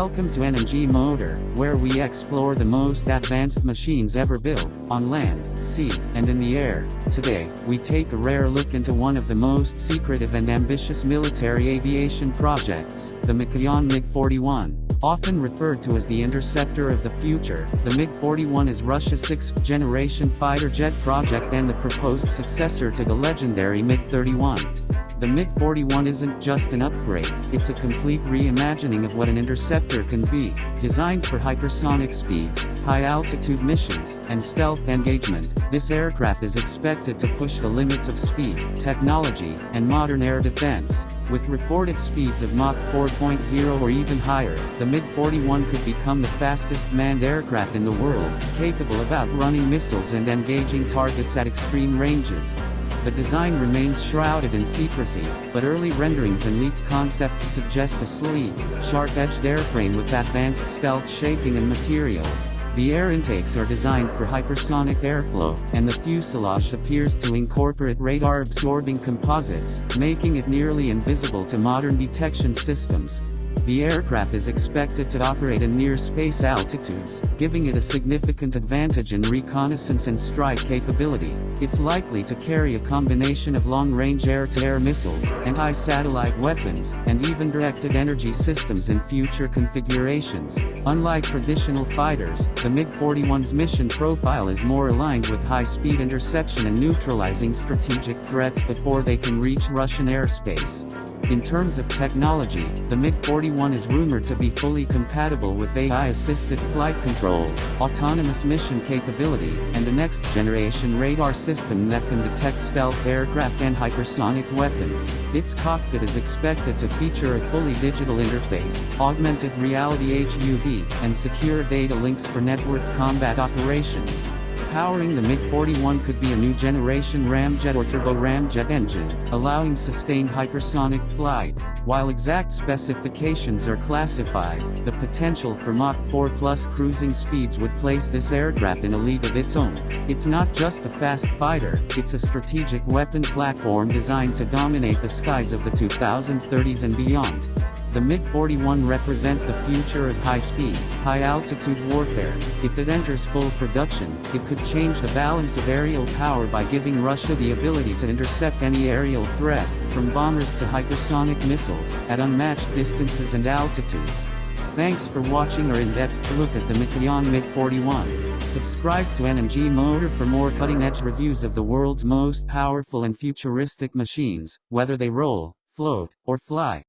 Welcome to N&G Motor, where we explore the most advanced machines ever built, on land, sea, and in the air. Today, we take a rare look into one of the most secretive and ambitious military aviation projects, the Mikoyan MiG-41. Often referred to as the Interceptor of the future, the MiG-41 is Russia's sixth-generation fighter jet project and the proposed successor to the legendary MiG-31. The MiG-41 isn't just an upgrade, it's a complete reimagining of what an interceptor can be. Designed for hypersonic speeds, high-altitude missions, and stealth engagement, this aircraft is expected to push the limits of speed, technology, and modern air defense. With reported speeds of Mach 4.0 or even higher, the MiG-41 could become the fastest manned aircraft in the world, capable of outrunning missiles and engaging targets at extreme ranges. The design remains shrouded in secrecy, but early renderings and leaked concepts suggest a sleek, sharp-edged airframe with advanced stealth shaping and materials. The air intakes are designed for hypersonic airflow, and the fuselage appears to incorporate radar-absorbing composites, making it nearly invisible to modern detection systems. The aircraft is expected to operate in near-space altitudes, giving it a significant advantage in reconnaissance and strike capability. It's likely to carry a combination of long-range air-to-air missiles, anti-satellite weapons, and even directed energy systems in future configurations. Unlike traditional fighters, the MiG-41's mission profile is more aligned with high-speed interception and neutralizing strategic threats before they can reach Russian airspace. In terms of technology, the MiG-41 is rumored to be fully compatible with AI-assisted flight controls, autonomous mission capability, and a next-generation radar system that can detect stealth aircraft and hypersonic weapons. Its cockpit is expected to feature a fully digital interface, augmented reality HUD, and secure data links for network combat operations. Powering the MiG-41 could be a new generation ramjet or turbo-ramjet engine, allowing sustained hypersonic flight. While exact specifications are classified, the potential for Mach 4+ cruising speeds would place this aircraft in a league of its own. It's not just a fast fighter, it's a strategic weapon platform designed to dominate the skies of the 2030s and beyond. The MiG-41 represents the future of high-speed, high-altitude warfare. If it enters full production, it could change the balance of aerial power by giving Russia the ability to intercept any aerial threat, from bombers to hypersonic missiles, at unmatched distances and altitudes. Thanks for watching our in-depth look at the Mikoyan MiG-41. Subscribe to N&G Motor for more cutting-edge reviews of the world's most powerful and futuristic machines, whether they roll, float, or fly.